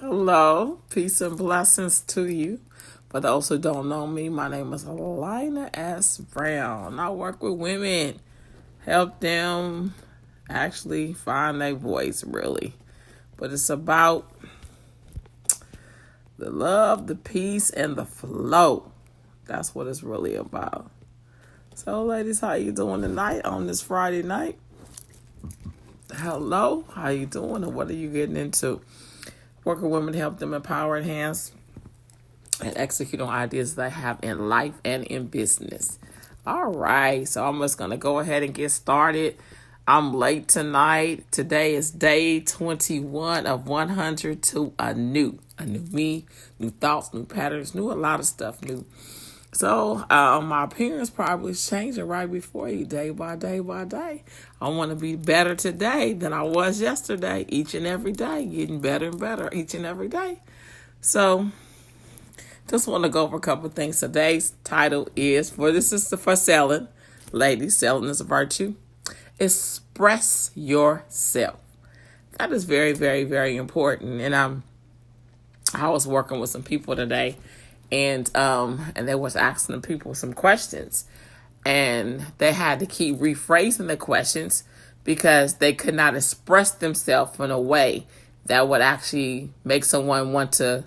Hello, peace and blessings to you. For those who don't know me, my name is Elina S. Brown. I work with women, help them actually find their voice, really. But it's about the love, the peace, and the flow. That's what it's really about. So, ladies, how you doing tonight on this Friday night? Hello, how you doing, and what are you getting into? Work with women to help them empower, enhance, and execute on ideas they have in life and in business. All right, so I'm just going to go ahead and get started. I'm late tonight. Today is day 21 of 100 to a new me, new thoughts, new patterns, new a lot of stuff new. So my appearance probably is changing right before you, day by day by day. I want to be better today than I was yesterday, each and every day, getting better and better each and every day. So just want to go over a couple of things. Today's title is, for selling. Ladies, selling is a virtue. Express yourself. That is very, very, very important. And I was working with some people today, and they was asking the people some questions, and they had to keep rephrasing the questions because they could not express themselves in a way that would actually make someone want to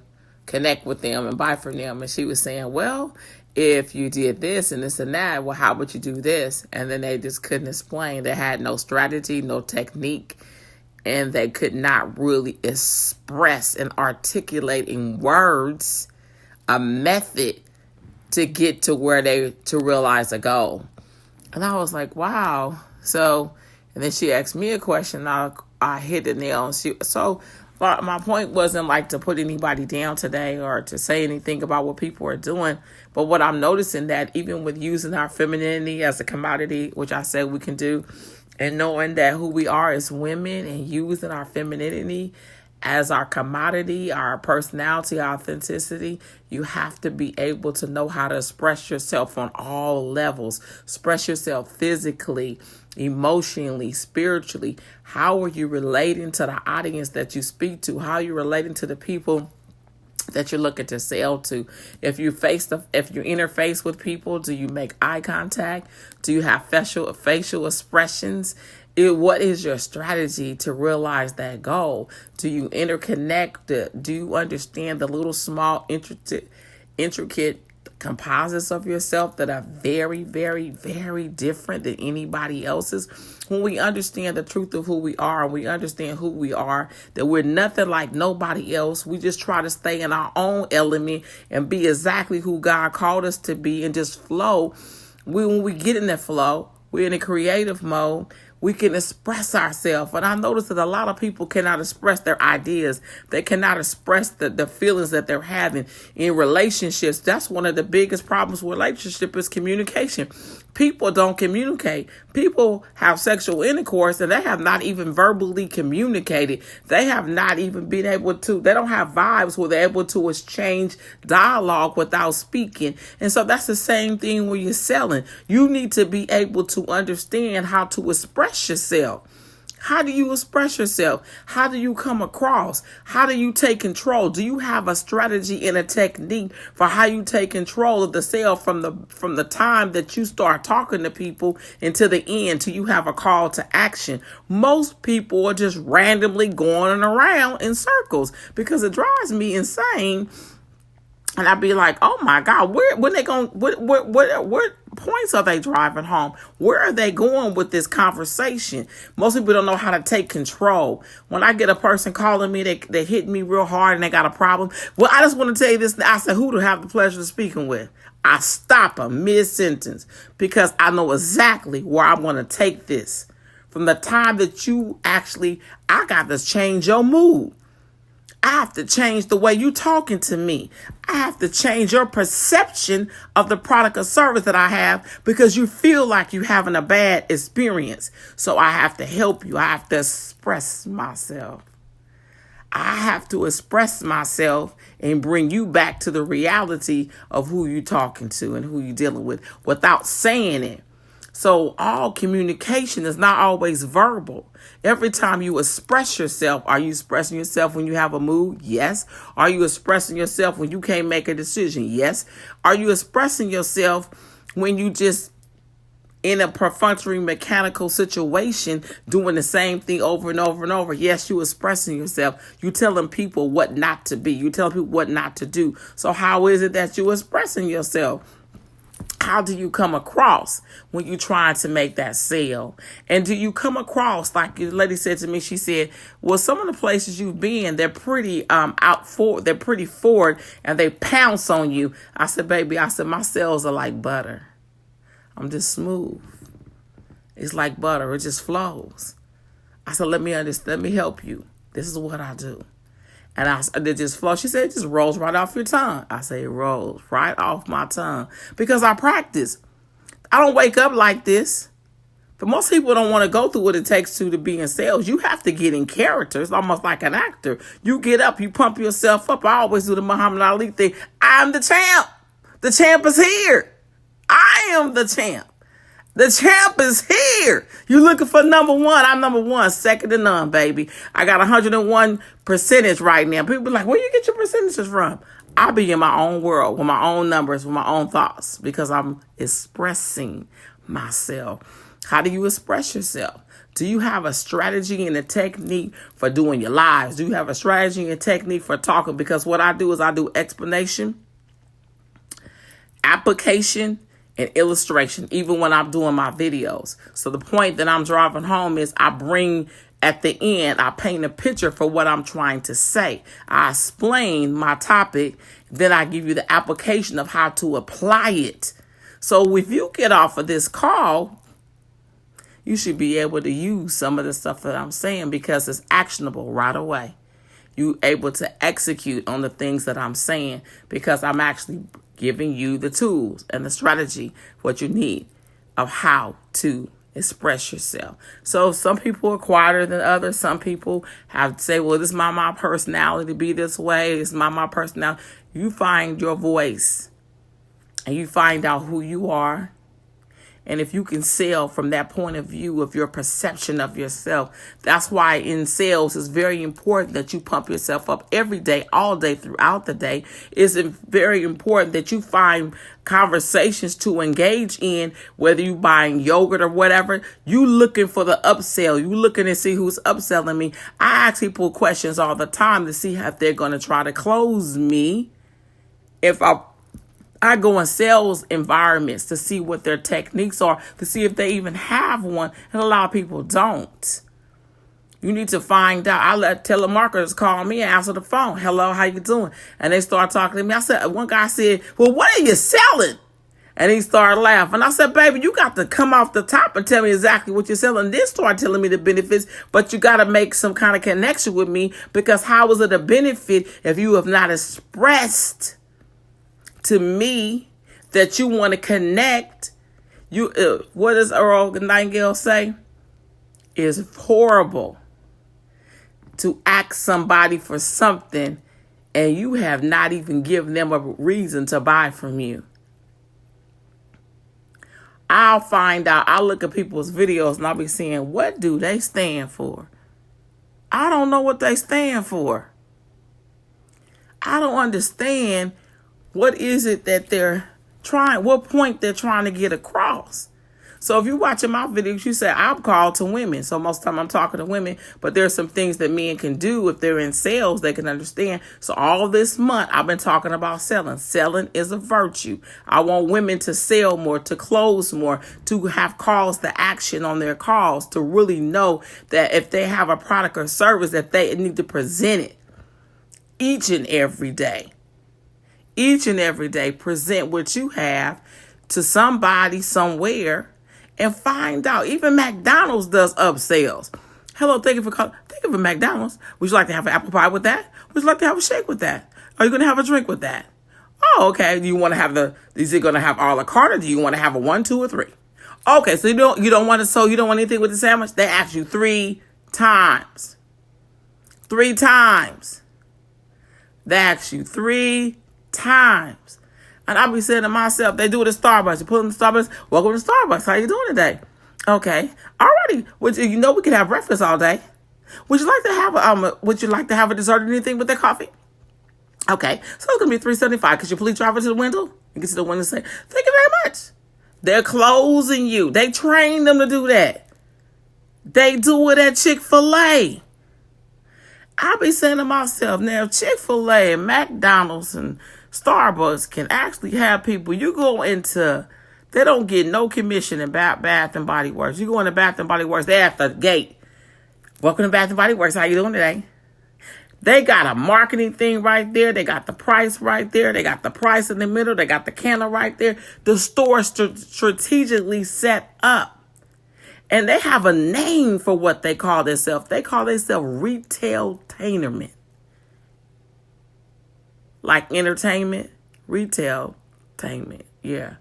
connect with them and buy from them. And she was saying, well, if you did this and this and that, well, how would you do this? And then they just couldn't explain. They had no strategy, no technique, and they could not really express and articulate in words a method to get to to realize a goal. And I was like, wow. So, and then she asked me a question. I hit the nail. So my point wasn't like to put anybody down today or to say anything about what people are doing. But what I'm noticing that even with using our femininity as a commodity, which I said we can do, and knowing that who we are as women and using our femininity as our commodity, our personality, our authenticity, you have to be able to know how to express yourself on all levels. Express yourself physically, emotionally, spiritually. How are you relating to the audience that you speak to? How are you relating to the people that you're looking to sell to? If you interface with people, do you make eye contact? Do you have facial expressions? What is your strategy to realize that goal? Do you interconnect? Do you understand the little small intricate composites of yourself that are very, very, very different than anybody else's? When we understand the truth of who we are, and we understand who we are, that we're nothing like nobody else. We just try to stay in our own element and be exactly who God called us to be and just flow. When we get in that flow, we're in a creative mode. We can express ourselves. And I noticed that a lot of people cannot express their ideas. They cannot express the feelings that they're having in relationships. That's one of the biggest problems with relationship is communication. People don't communicate. People have sexual intercourse and they have not even verbally communicated. They have not even been able to, they don't have vibes where they're able to exchange dialogue without speaking. And so that's the same thing when you're selling. You need to be able to understand how to express yourself. How do you express yourself? How do you come across? How do you take control? Do you have a strategy and a technique for how you take control of the sale from the time that you start talking to people until the end, till you have a call to action? Most people are just randomly going around in circles because it drives me insane. And I'd be like, oh my God, what points are they driving home? Where are they going with this conversation? Most people don't know how to take control. When I get a person calling me, they hit me real hard and they got a problem. Well, I just want to tell you this. I said, who do I have the pleasure of speaking with? I stop them mid-sentence because I know exactly where I want to take this. From the time that I got to change your mood. I have to change the way you talking to me. I have to change your perception of the product or service that I have because you feel like you're having a bad experience. So I have to help you. I have to express myself. I have to express myself and bring you back to the reality of who you're talking to and who you're dealing with without saying it. So all communication is not always verbal. Every time you express yourself, are you expressing yourself when you have a mood? Yes. Are you expressing yourself when you can't make a decision? Yes. Are you expressing yourself when you just in a perfunctory mechanical situation doing the same thing over and over and over? Yes, you expressing yourself. You telling people what not to be. You telling people what not to do. So how is it that you expressing yourself? How do you come across when you're trying to make that sale? And do you come across, like the lady said to me, she said, well, some of the places you've been, they're pretty they're pretty forward and they pounce on you. I said, baby, my sales are like butter. I'm just smooth. It's like butter. It just flows. I said, let me help you. This is what I do. And it just flows. She said, it just rolls right off your tongue. I say, it rolls right off my tongue because I practice. I don't wake up like this. But most people don't want to go through what it takes to be in sales. You have to get in character. It's almost like an actor. You get up, you pump yourself up. I always do the Muhammad Ali thing. I'm the champ. The champ is here. I am the champ. The champ is here. You looking for number one. I'm number one, second to none, baby. I got 101% right now. People be like, where you get your percentages from? I be in my own world with my own numbers, with my own thoughts because I'm expressing myself. How do you express yourself? Do you have a strategy and a technique for doing your lives? Do you have a strategy and a technique for talking? Because what I do is I do explanation, application, and illustration, even when I'm doing my videos. So the point that I'm driving home is I bring at the end, I paint a picture for what I'm trying to say. I explain my topic, then I give you the application of how to apply it. So if you get off of this call, you should be able to use some of the stuff that I'm saying because it's actionable right away. You able to execute on the things that I'm saying because I'm actually giving you the tools and the strategy, what you need of how to express yourself. So some people are quieter than others. Some people have to say, well, this is my personality to be this way. It's my personality. You find your voice and you find out who you are. And if you can sell from that point of view of your perception of yourself, that's why in sales it's very important that you pump yourself up every day, all day, throughout the day. It's very important that you find conversations to engage in, whether you buying yogurt or whatever. You looking for the upsell. You looking to see who's upselling me. I ask people questions all the time to see if they're going to try to close me. If I go in sales environments to see what their techniques are, to see if they even have one, and a lot of people don't. You need to find out. I let telemarketers call me and answer the phone. Hello, how you doing? And they start talking to me. One guy said, well, what are you selling? And he started laughing. I said, baby, you got to come off the top and tell me exactly what you're selling. Then start telling me the benefits, but you got to make some kind of connection with me because how is it a benefit if you have not expressed to me that you want to connect? What does Earl Nightingale say? It's horrible to ask somebody for something and you have not even given them a reason to buy from you. I'll find out. I look at people's videos and I'll be saying, what do they stand for? I don't know what they stand for. I don't understand what is it that they're trying, what point they're trying to get across. So if you're watching my videos, you say, I'm called to women. So most of the time I'm talking to women, but there's some things that men can do if they're in sales, they can understand. So all this month, I've been talking about selling. Selling is a virtue. I want women to sell more, to close more, to have calls to action on their calls, to really know that if they have a product or service, that they need to present it each and every day. Each and every day, present what you have to somebody somewhere and find out. Even McDonald's does upsells. Hello, thank you for calling. Thank you for McDonald's. Would you like to have an apple pie with that? Would you like to have a shake with that? Are you going to have a drink with that? Oh, okay. Do you want to have is it going to have a la carte or do you want to have a 1, 2, or 3? Okay, so you don't want anything with the sandwich? They ask you 3 times. 3 times. They ask you 3 times. And I be saying to myself, they do it at Starbucks. You pull in the Starbucks, welcome to Starbucks. How you doing today? Okay. Alrighty. You know we can have breakfast all day. Would you like to have a dessert or anything with that coffee? Okay. So it's gonna be $3.75. Could you please drive it to the window? You get to the window and say, thank you very much. They're closing you. They train them to do that. They do it at Chick-fil-A. I be saying to myself, now Chick-fil-A and McDonald's and Starbucks can actually have people. You go into, they don't get no commission in Bath and Body Works. You go into Bath and Body Works, they're at the gate. Welcome to Bath and Body Works. How you doing today? They got a marketing thing right there. They got the price right there. They got the price in the middle. They got the candle right there. The store strategically set up. And they have a name for what they call themselves. They call themselves retail-tainment. Like entertainment, retail-tainment. Yeah.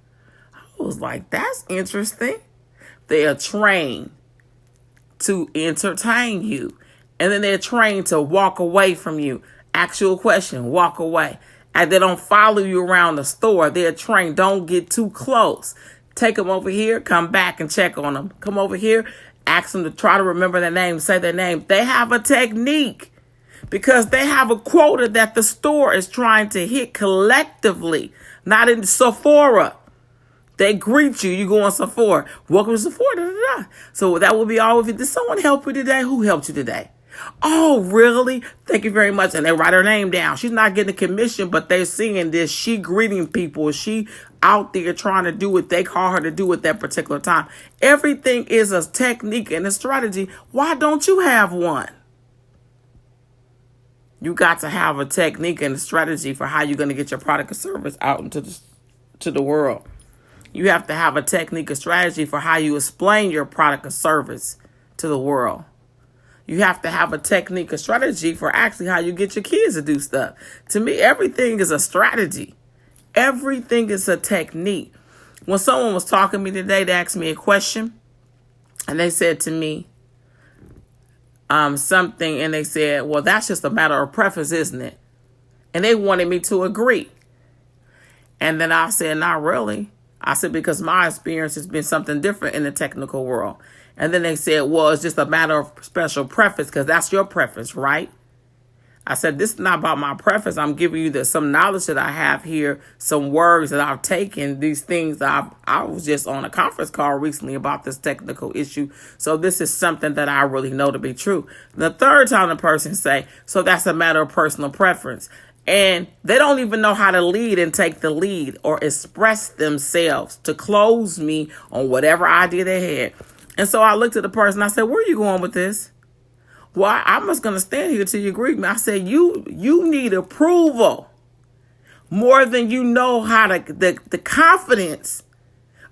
I was like, that's interesting. They are trained to entertain you. And then they're trained to walk away from you. Actual question, walk away. And they don't follow you around the store. They're trained, don't get too close. Take them over here, come back and check on them. Come over here, ask them to try to remember their name, say their name. They have a technique because they have a quota that the store is trying to hit collectively, not in Sephora. They greet you. You go on Sephora. Welcome to Sephora. Da, da, da. So that will be all of it. Did someone help you today? Who helped you today? Oh, really? Thank you very much. And they write her name down. She's not getting a commission, but they're seeing this. She greeting people. She out there trying to do what they call her to do at that particular time. Everything is a technique and a strategy. Why don't you have one? You got to have a technique and a strategy for how you're going to get your product or service out into the world. You have to have a technique or strategy for how you explain your product or service to the world. You have to have a technique or strategy for actually how you get your kids to do stuff. To me, everything is a strategy. Everything is a technique. When someone was talking to me today, they asked me a question. And they said to me something. And they said, well, that's just a matter of preference, isn't it? And they wanted me to agree. And then I said, not really. I said, because my experience has been something different in the technical world. And then they said, well, it's just a matter of special preference because that's your preference, right? I said, this is not about my preference. I'm giving you some knowledge that I have here, some words that I've taken, these things that I was just on a conference call recently about this technical issue. So this is something that I really know to be true. The third time the person say, so that's a matter of personal preference. And they don't even know how to lead and take the lead or express themselves to close me on whatever idea they had. And so I looked at the person. I said, where are you going with this? Well, I'm just going to stand here till you agree with me. I said, you need approval more than you know how to, the confidence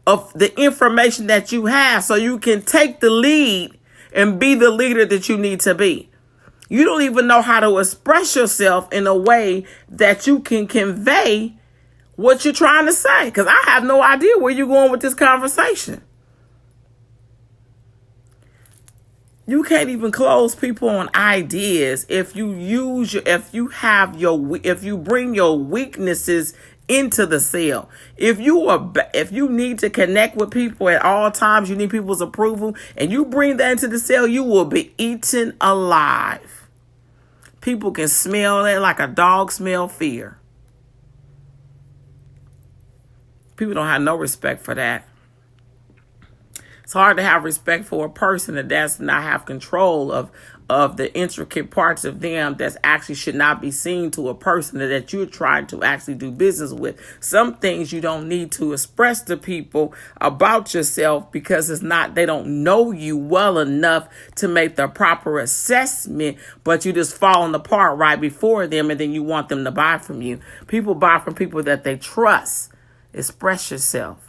of the information that you have so you can take the lead and be the leader that you need to be. You don't even know how to express yourself in a way that you can convey what you're trying to say. Because I have no idea where you're going with this conversation. You can't even close people on ideas if you bring your weaknesses into the sale. If you need to connect with people at all times, you need people's approval, and you bring that into the sale, you will be eaten alive. People can smell that like a dog smell fear. People don't have no respect for that. It's hard to have respect for a person that does not have control of the intricate parts of them that actually should not be seen to a person that you're trying to actually do business with. Some things you don't need to express to people about yourself because they don't know you well enough to make the proper assessment, but you just falling apart right before them and then you want them to buy from you. People buy from people that they trust. Express yourself.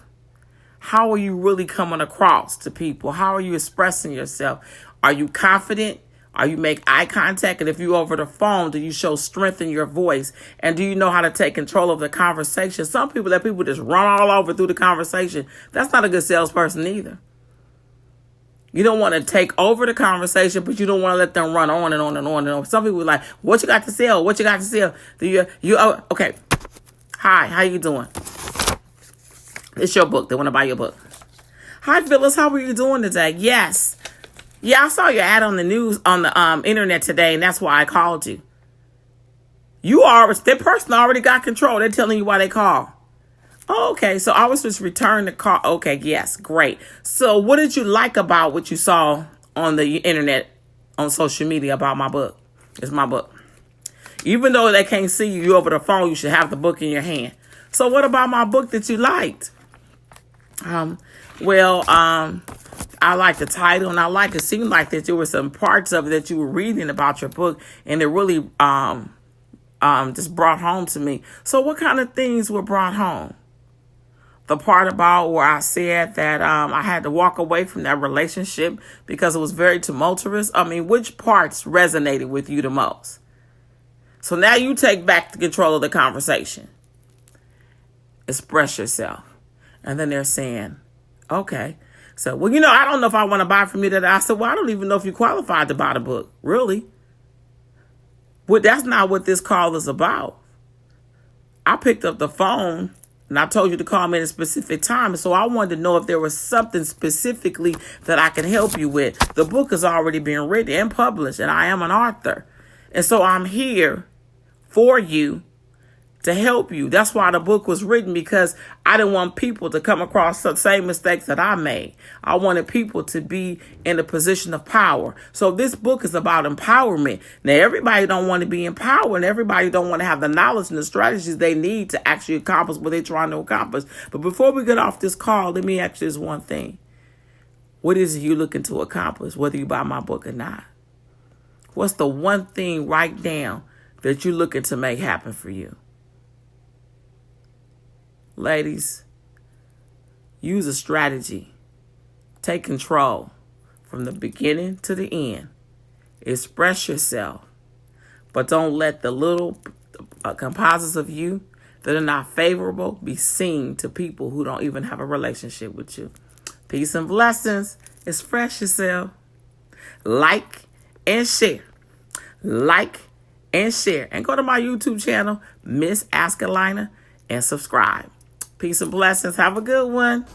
How are you really coming across to people? How are you expressing yourself? Are you confident? Are you make eye contact? And if you over the phone, do you show strength in your voice? And do you know how to take control of the conversation? Some people just run all over through the conversation. That's not a good salesperson either. You don't want to take over the conversation, but you don't want to let them run on and on and on and on. Some people are like, what you got to sell? What you got to sell? Okay. Hi, how you doing? It's your book. They want to buy your book. Hi, Phyllis. How are you doing today? Yes. Yeah, I saw your ad on the news, on the internet today, and that's why I called you. That person already got control. They're telling you why they call. Oh, okay, so I was just returning the call. Okay, yes, great. So what did you like about what you saw on the internet, on social media about my book? It's my book. Even though they can't see you over the phone, you should have the book in your hand. So what about my book that you liked? I like the title, and I like it seemed like that there were some parts of it that you were reading about your book, and it really just brought home to me. So what kind of things were brought home? The part about where I said that I had to walk away from that relationship because it was very tumultuous. I mean, which parts resonated with you the most? So now you take back the control of the conversation. Express yourself. And then they're saying, okay. So, well, I don't know if I want to buy from you that. I said, well, I don't even know if you qualified to buy the book. Really? Well, that's not what this call is about. I picked up the phone and I told you to call me at a specific time. So I wanted to know if there was something specifically that I could help you with. The book has already been written and published, and I am an author. And so I'm here for you to help you. That's why the book was written, because I didn't want people to come across the same mistakes that I made. I wanted people to be in a position of power. So this book is about empowerment. Now, everybody don't want to be empowered, and everybody don't want to have the knowledge and the strategies they need to actually accomplish what they're trying to accomplish. But before we get off this call, let me ask you this one thing. What is it you're looking to accomplish, whether you buy my book or not? What's the one thing right now that you're looking to make happen for you? Ladies, use a strategy. Take control from the beginning to the end. Express yourself, but don't let the little composites of you that are not favorable be seen to people who don't even have a relationship with you. Peace and blessings. Express yourself. Like and share. Like and share. And go to my YouTube channel, Miss Askalina, and subscribe. Peace and blessings. Have a good one.